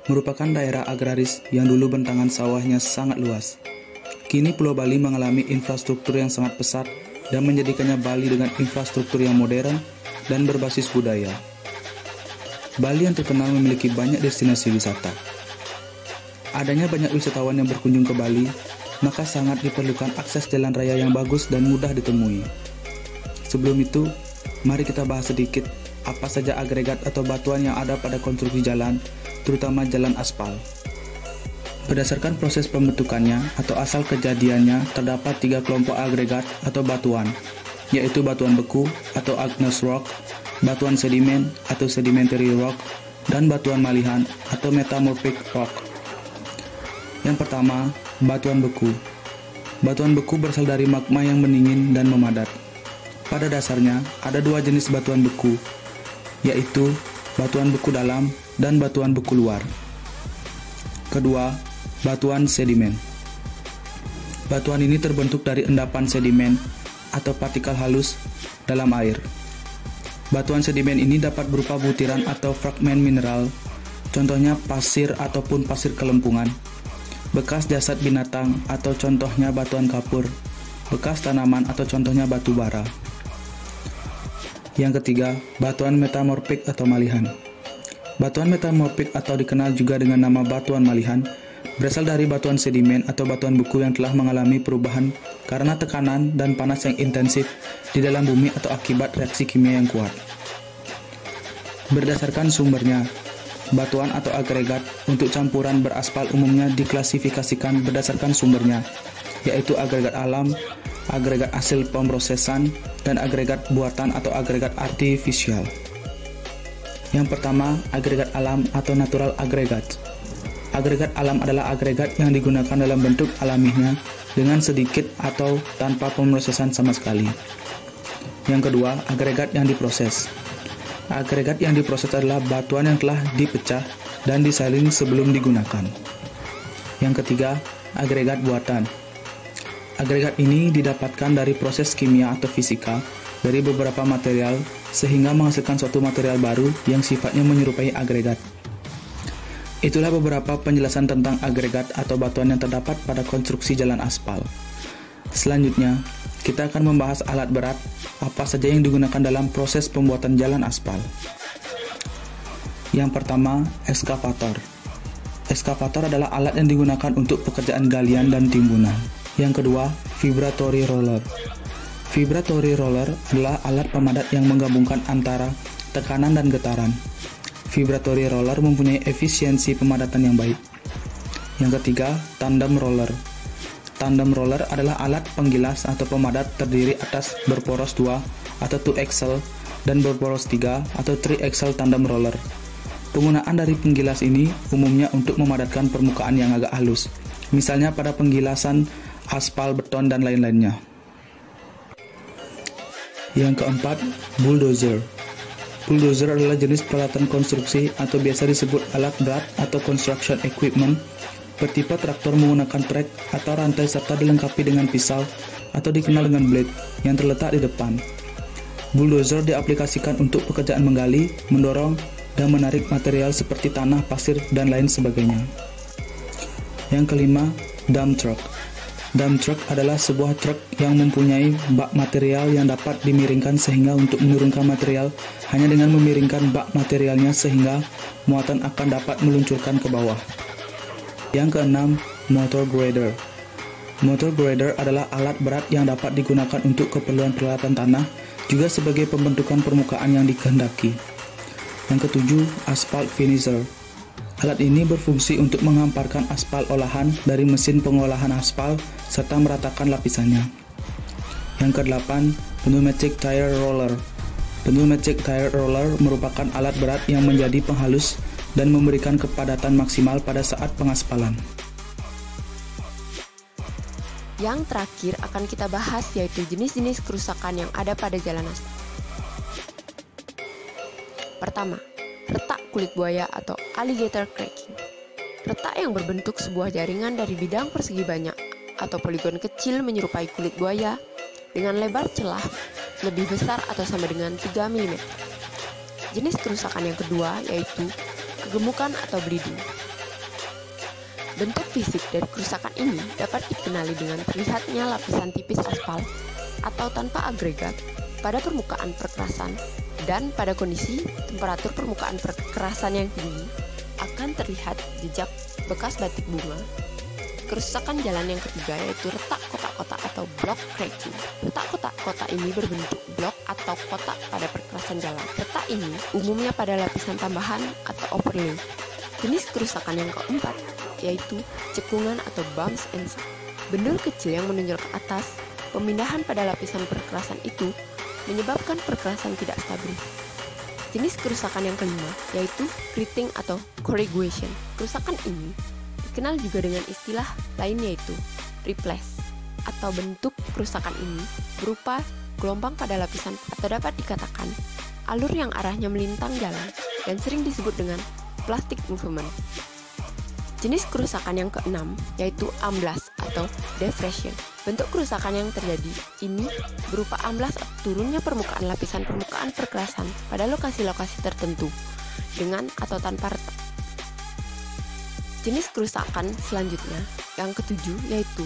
merupakan daerah agraris yang dulu bentangan sawahnya sangat luas. Kini Pulau Bali mengalami infrastruktur yang sangat pesat dan menjadikannya Bali dengan infrastruktur yang modern dan berbasis budaya. Bali yang terkenal memiliki banyak destinasi wisata. Adanya banyak wisatawan yang berkunjung ke Bali, maka sangat diperlukan akses jalan raya yang bagus dan mudah ditemui. Sebelum itu, mari kita bahas sedikit apa saja agregat atau batuan yang ada pada konstruksi jalan, terutama jalan aspal. Berdasarkan proses pembentukannya atau asal kejadiannya, terdapat 3 kelompok agregat atau batuan, yaitu batuan beku atau igneous rock, batuan sedimen atau sedimentary rock, dan batuan malihan atau metamorphic rock. Yang pertama, batuan beku. Batuan beku berasal dari magma yang mendingin dan memadat. Pada dasarnya, ada 2 jenis batuan beku, yaitu batuan beku dalam dan batuan beku luar. Kedua, batuan sedimen. Batuan ini terbentuk dari endapan sedimen atau partikel halus dalam air. Batuan sedimen ini dapat berupa butiran atau fragmen mineral, contohnya pasir ataupun pasir kelempungan, bekas jasad binatang atau contohnya batuan kapur, bekas tanaman atau contohnya batu bara. Yang ketiga, batuan metamorfik atau malihan. Batuan metamorfik atau dikenal juga dengan nama batuan malihan berasal dari batuan sedimen atau batuan beku yang telah mengalami perubahan karena tekanan dan panas yang intensif di dalam bumi atau akibat reaksi kimia yang kuat. Berdasarkan sumbernya, batuan atau agregat untuk campuran beraspal umumnya diklasifikasikan berdasarkan sumbernya, yaitu agregat alam, agregat hasil pemrosesan, dan agregat buatan atau agregat artifisial. Yang pertama, agregat alam atau natural aggregate. Agregat alam adalah agregat yang digunakan dalam bentuk alamiahnya dengan sedikit atau tanpa pemrosesan sama sekali. Yang kedua, agregat yang diproses. Agregat yang diproses adalah batuan yang telah dipecah dan disalin sebelum digunakan. Yang ketiga, agregat buatan. Agregat ini didapatkan dari proses kimia atau fisika dari beberapa material sehingga menghasilkan suatu material baru yang sifatnya menyerupai agregat. Itulah beberapa penjelasan tentang agregat atau batuan yang terdapat pada konstruksi jalan aspal. Selanjutnya, kita akan membahas alat berat apa saja yang digunakan dalam proses pembuatan jalan aspal. Yang pertama, ekskavator. Ekskavator adalah alat yang digunakan untuk pekerjaan galian dan timbunan. Yang kedua, vibratory roller. Vibratory roller adalah alat pemadat yang menggabungkan antara tekanan dan getaran. Vibratory roller mempunyai efisiensi pemadatan yang baik. Yang ketiga, tandem roller. Tandem roller adalah alat penggilas atau pemadat terdiri atas berporos 2 atau 2 axle dan berporos 3 atau 3 axle tandem roller. Penggunaan dari penggilas ini umumnya untuk memadatkan permukaan yang agak halus, misalnya pada penggilasan aspal, beton, dan lain-lainnya. Yang keempat, bulldozer. Bulldozer adalah jenis peralatan konstruksi atau biasa disebut alat berat atau construction equipment bertipe traktor menggunakan trek atau rantai serta dilengkapi dengan pisau atau dikenal dengan blade yang terletak di depan. Bulldozer diaplikasikan untuk pekerjaan menggali, mendorong, dan menarik material seperti tanah, pasir, dan lain sebagainya. Yang kelima, dump truck. Dump truck adalah sebuah truk yang mempunyai bak material yang dapat dimiringkan sehingga untuk menurunkan material hanya dengan memiringkan bak materialnya sehingga muatan akan dapat meluncurkan ke bawah. Yang keenam, motor grader. Motor grader adalah alat berat yang dapat digunakan untuk keperluan peralatan tanah, juga sebagai pembentukan permukaan yang dikehendaki. Yang ketujuh, asphalt finisher. Alat ini berfungsi untuk menghamparkan aspal olahan dari mesin pengolahan aspal serta meratakan lapisannya. Yang kedelapan, pneumatic tire roller. Pneumatic tire roller merupakan alat berat yang menjadi penghalus dan memberikan kepadatan maksimal pada saat pengaspalan. Yang terakhir akan kita bahas yaitu jenis-jenis kerusakan yang ada pada jalan aspal. Pertama, retak kulit buaya atau alligator cracking. Retak yang berbentuk sebuah jaringan dari bidang persegi banyak atau poligon kecil menyerupai kulit buaya dengan lebar celah lebih besar atau sama dengan 3 mm. Jenis kerusakan yang kedua yaitu kegemukan atau bleeding. Bentuk fisik dari kerusakan ini dapat dikenali dengan terlihatnya lapisan tipis aspal atau tanpa agregat pada permukaan perkerasan, dan pada kondisi temperatur permukaan perkerasan yang tinggi akan terlihat jejak bekas batik bunga. Kerusakan jalan yang ketiga yaitu retak kotak-kotak atau block cracking. Retak kotak-kotak ini berbentuk blok atau kotak pada perkerasan jalan. Retak ini umumnya pada lapisan tambahan atau overlay. Jenis kerusakan yang keempat yaitu cekungan atau bumps and sags. Bendul kecil yang menonjol ke atas, pemindahan pada lapisan perkerasan itu menyebabkan perkerasan tidak stabil. Jenis kerusakan yang kelima yaitu critting atau corrugation. Kerusakan ini dikenal juga dengan istilah lain yaitu ripples, atau bentuk kerusakan ini berupa gelombang pada lapisan atau dapat dikatakan alur yang arahnya melintang jalan dan sering disebut dengan plastic movement. Jenis kerusakan yang keenam yaitu amblas atau depression. Bentuk kerusakan yang terjadi ini berupa amblas atau turunnya permukaan lapisan permukaan perkerasan pada lokasi-lokasi tertentu dengan atau tanpa retak. Jenis kerusakan selanjutnya yang ketujuh yaitu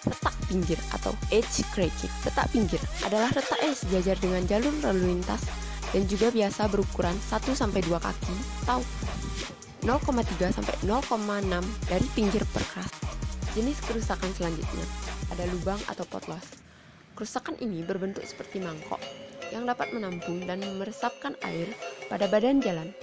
retak pinggir atau edge cracking. Retak pinggir adalah retak yang sejajar dengan jalur lalu lintas dan juga biasa berukuran 1-2 kaki atau 0,3 sampai 0,6 dari pinggir perkerasan. Jenis kerusakan selanjutnya ada lubang atau potlos. Kerusakan ini berbentuk seperti mangkok yang dapat menampung dan meresapkan air pada badan jalan.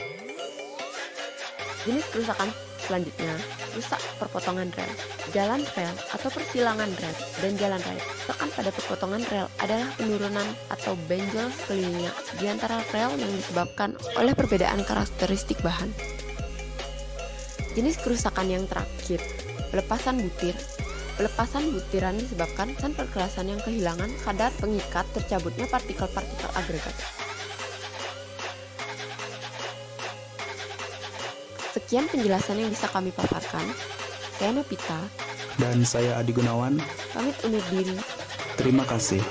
Jenis kerusakan selanjutnya rusak perpotongan rel. Jalan rel atau persilangan rel dan jalan rel. Kerusakan pada perpotongan rel adalah penurunan atau benjol sekelilingnya di antara rel yang disebabkan oleh perbedaan karakteristik bahan. Jenis kerusakan yang terakhir, pelepasan butir. Pelepasan butiran disebabkan perkerasan yang kehilangan kadar pengikat tercabutnya partikel-partikel agregat. Sekian penjelasan yang bisa kami paparkan. Saya Novita. Dan saya Adi Gunawan. Pamit undur diri. Terima kasih.